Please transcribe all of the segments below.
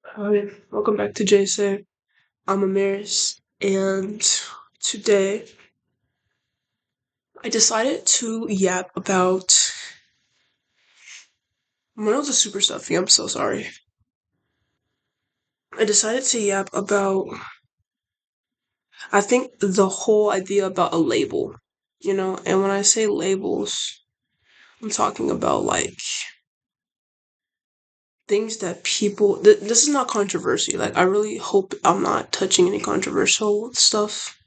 Hi, welcome back to JSA. I'm Amaris, and today I decided to yap about. My nose is super stuffy. I'm so sorry. I decided to yap about. I think the whole idea about a label, and when I say labels, I'm talking about like things that people. This is not controversy. Like I really hope I'm not touching any controversial stuff.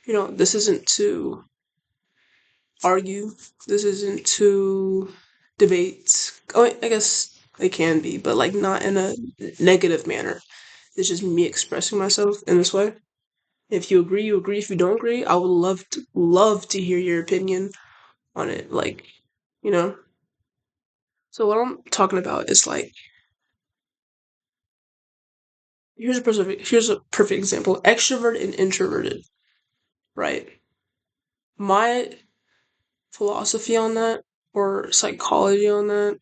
This isn't to argue. This isn't to debate. Oh, I guess it can be, but like not in a negative manner. It's just me expressing myself in this way. If you agree, you agree. If you don't agree, I would love to hear your opinion on it. Like, you know. So what I'm talking about is like here's a perfect example. Extrovert and introverted, right? My philosophy on that or psychology on that.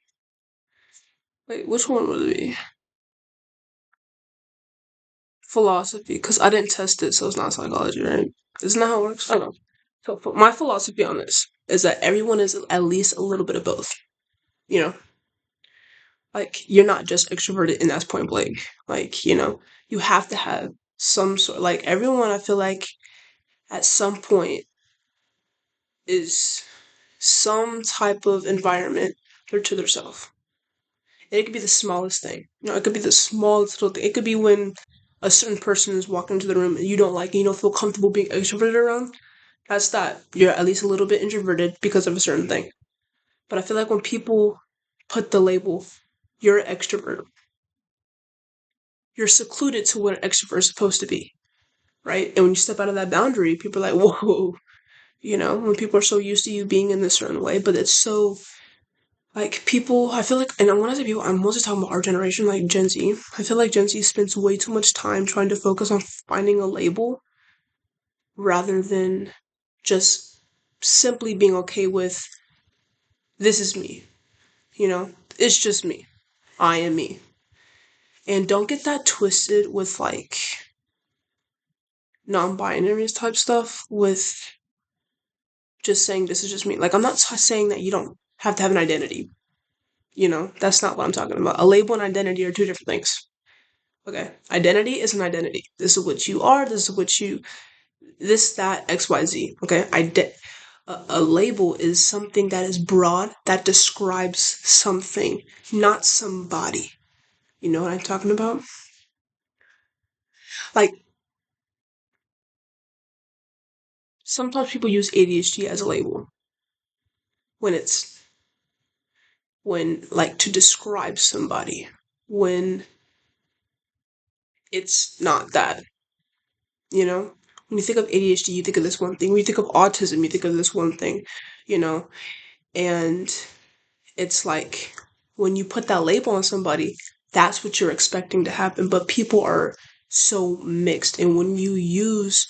Wait, which one would it be? Philosophy, because I didn't test it, so it's not psychology, right? Isn't that how it works? I don't know. So my philosophy on this is that everyone is at least a little bit of both. You know, like you're not just extroverted and that's point blank. Like, you have to have some sort. Like everyone, I feel like at some point is some type of environment they're to themselves. And it could be the smallest thing. It could be the smallest little thing. It could be when a certain person is walking into the room and you don't like and you don't feel comfortable being extroverted around. That's that. You're at least a little bit introverted because of a certain thing. But I feel like when people put the label, you're an extrovert, you're secluded to what an extrovert is supposed to be, right? And when you step out of that boundary, people are like, whoa, when people are so used to you being in this certain way, but it's so like people, I feel like, and when I say people, I'm mostly talking about our generation, like Gen Z. I feel like Gen Z spends way too much time trying to focus on finding a label rather than just simply being okay with this is me, it's just me. I am me. And don't get that twisted with like non-binary type stuff with just saying this is just me. Like I'm not saying that you don't have to have an identity. That's not what I'm talking about. A label and identity are two different things. Okay. Identity is an identity. This is what you are. This is what you, this, that, X, Y, Z. Okay. A label is something that is broad, that describes something, not somebody. You know what I'm talking about? Like, sometimes people use ADHD as a label when it's, like, to describe somebody, when it's not that, you know? When you think of ADHD, you think of this one thing. When you think of autism, you think of this one thing, you know? And it's like when you put that label on somebody, that's what you're expecting to happen. But people are so mixed. And when you use,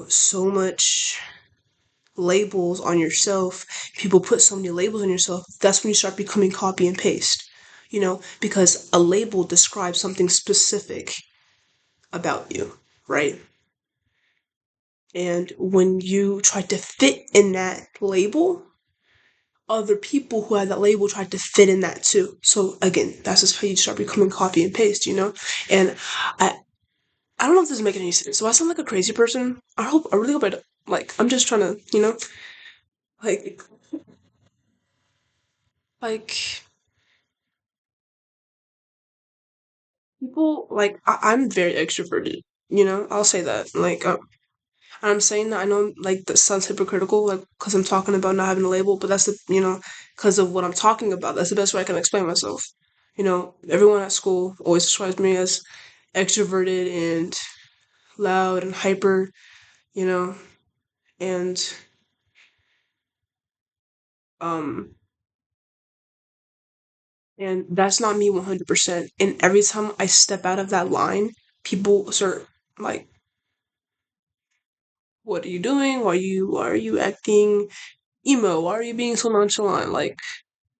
so much labels on yourself, people put so many labels on yourself, that's when you start becoming copy and paste, because a label describes something specific about you, right? And when you try to fit in that label, other people who had that label tried to fit in that too. So again, that's just how you start becoming copy and paste. And I I don't know if this is making any sense. So I sound like a crazy person. I really hope I don't. Like I'm just trying to, like like people like I'm very extroverted. I'll say that. Like I'm saying that I know like that sounds hypocritical, like because I'm talking about not having a label, but that's because of what I'm talking about. That's the best way I can explain myself. Everyone at school always describes me as extroverted and loud and hyper, you know, and um and that's not me 100%. And every time I step out of that line, people start like, "What are you doing? Why are you acting emo? Why are you being so nonchalant?" Like,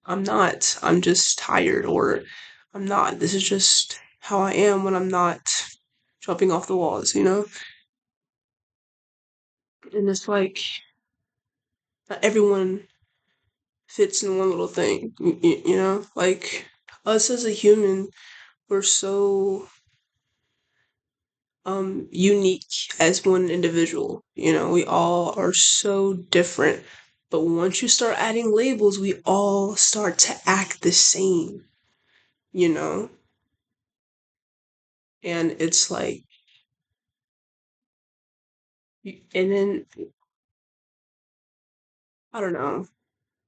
I'm not. I'm just tired or I'm not. This is just how I am when I'm not jumping off the walls, you know? And it's like not everyone fits in one little thing, you know? Like us as a human, we're so unique as one individual, you know? We all are so different. But once you start adding labels, we all start to act the same, you know? And it's like, and then I don't know.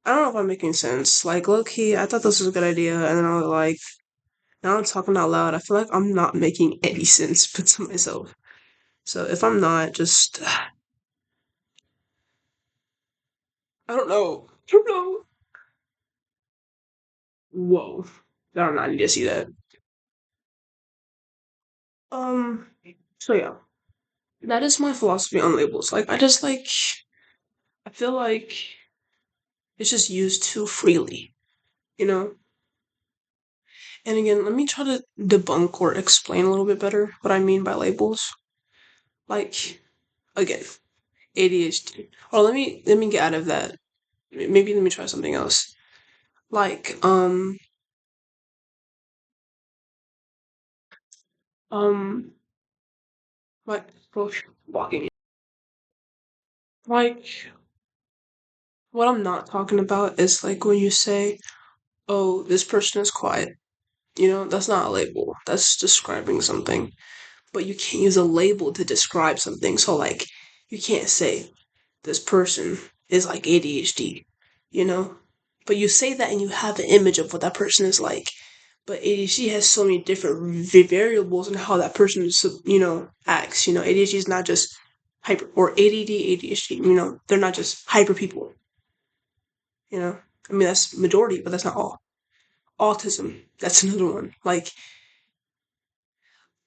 I don't know if I'm making sense. Like, low key, I thought this was a good idea, and then I was like, now I'm talking out loud. I feel like I'm not making any sense but to myself. So if I'm not, just I don't know. I don't know. Whoa. I don't know. I need to see that. Um. So yeah, that is my philosophy on labels. Like, I just like. I feel like it's just used too freely. You know. And again, let me try to debunk or explain a little bit better what I mean by labels. Like, again, ADHD. Or let me get out of that. Maybe let me try something else. Like, um, like, walking. Like, what I'm not talking about is like when you say, oh, this person is quiet. You know, that's not a label. That's describing something. But you can't use a label to describe something. So, like, you can't say, this person is like ADHD, you know? But you say that and you have an image of what that person is like. But ADHD has so many different variables in how that person, acts. You know, ADHD is not just hyper, or ADD, ADHD, they're not just hyper people, you know? I mean, that's majority, but that's not all. Autism, that's another one. Like,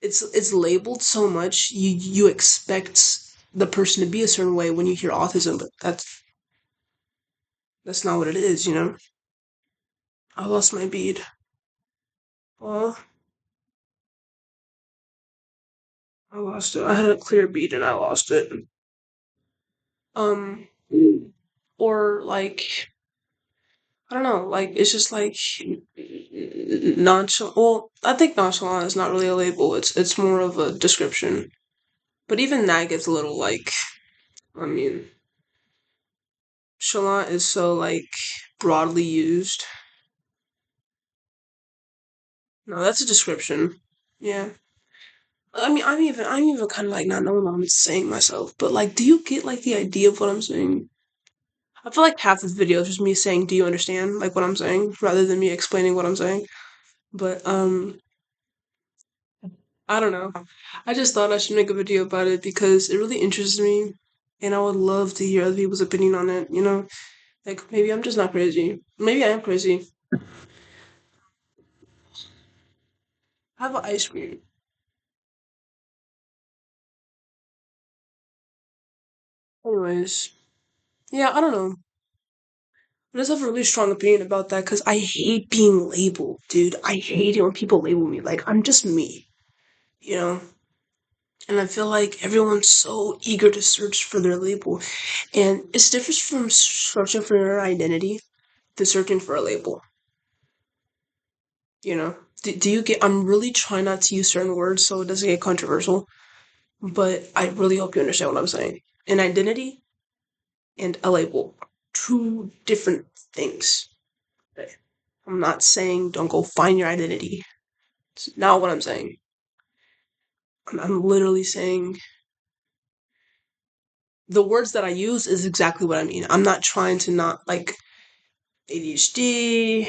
it's labeled so much, you expect the person to be a certain way when you hear autism, but that's not what it is, you know? I lost my bead. Well, I lost it. I had a clear bead and I lost it. Um, or like, I don't know, like, it's just like nonchalant. Well, I think nonchalant is not really a label, it's more of a description. But even that gets a little like, I mean, chalant is so like broadly used. No, that's a description. Yeah. I mean, I'm even kind of like not knowing what I'm saying myself, but like, do you get like the idea of what I'm saying? I feel like half this video is just me saying, "Do you understand?" Like what I'm saying, rather than me explaining what I'm saying. But I don't know. I just thought I should make a video about it because it really interests me, and I would love to hear other people's opinion on it. You know, like maybe I'm just not crazy. Maybe I am crazy. Have an ice cream. Anyways, yeah, I don't know. I just have a really strong opinion about that because I hate being labeled, dude. I hate it when people label me. Like I'm just me, you know. And I feel like everyone's so eager to search for their label. And it's different from searching for your identity to searching for a label, you know? Do you get, I'm really trying not to use certain words so it doesn't get controversial, but I really hope you understand what I'm saying. An identity and a label, two different things. Okay? I'm not saying don't go find your identity. It's not what I'm saying. I'm literally saying the words that I use is exactly what I mean. I'm not trying to not like ADHD,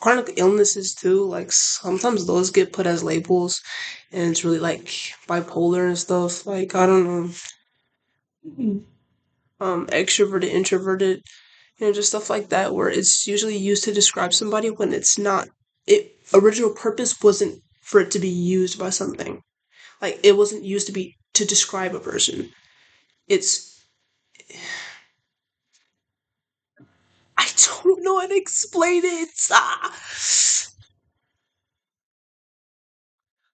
chronic illnesses too. Like sometimes those get put as labels, and it's really like bipolar and stuff. Like I don't know, extroverted, introverted, just stuff like that, where it's usually used to describe somebody when it's not. It original purpose wasn't for it to be used by something. Like it wasn't used to be to describe a person. It's I don't know how to explain it. Ah.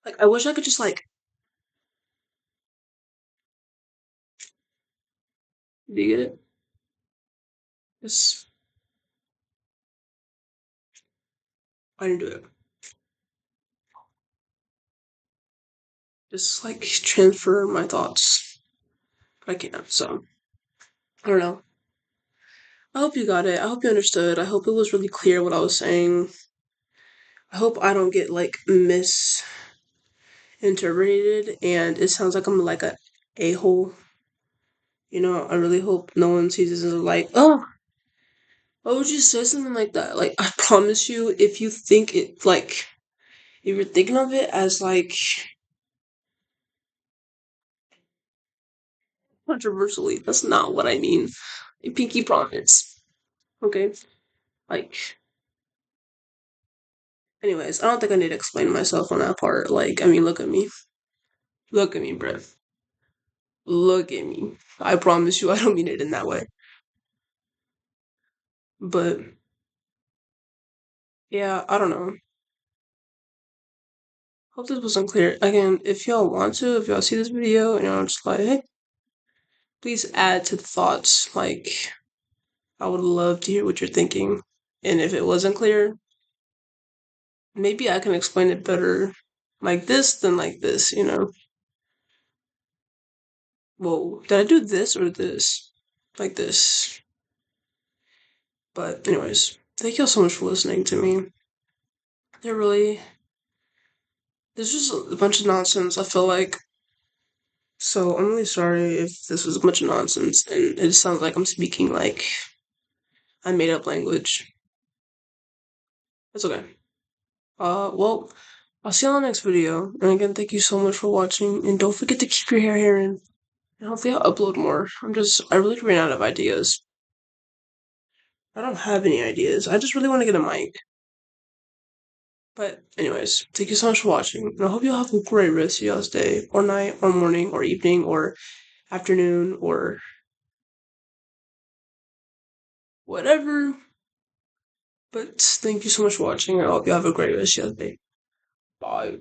Like I wish I could just like do you get it? Just I didn't do it. Just like transfer my thoughts. But I can't, so I don't know. I hope you got it. I hope you understood. I hope it was really clear what I was saying. I hope I don't get like misinterpreted and it sounds like I'm like a hole. You know, I really hope no one sees this as like, oh, why would you say something like that? Like, I promise you, if you think it like, if you're thinking of it as like controversially, that's not what I mean. Pinky promise. Okay? Like, anyways, I don't think I need to explain myself on that part. Like, I mean, look at me. Look at me, bruh. Look at me. I promise you, I don't mean it in that way. But yeah, I don't know. Hope this was unclear. Again, if y'all want to, if y'all see this video and y'all just like, hey, please add to the thoughts. Like, I would love to hear what you're thinking. And if it wasn't clear, maybe I can explain it better like this than like this, you know? Whoa, did I do this or this? Like this. But, anyways, thank y'all so much for listening to me. They're really, this was a bunch of nonsense, I feel like. So I'm really sorry if this was a bunch of nonsense and it sounds like I'm speaking like I made up language. It's okay. Well, I'll see you on the next video. And again, thank you so much for watching. And don't forget to keep your hair in. And hopefully I'll upload more. I really ran out of ideas. I don't have any ideas. I just really want to get a mic. But anyways, thank you so much for watching. And I hope you have a great rest of y'all's day, or night, or morning, or evening, or afternoon, or whatever. But thank you so much for watching. I hope you have a great rest of your day. Bye.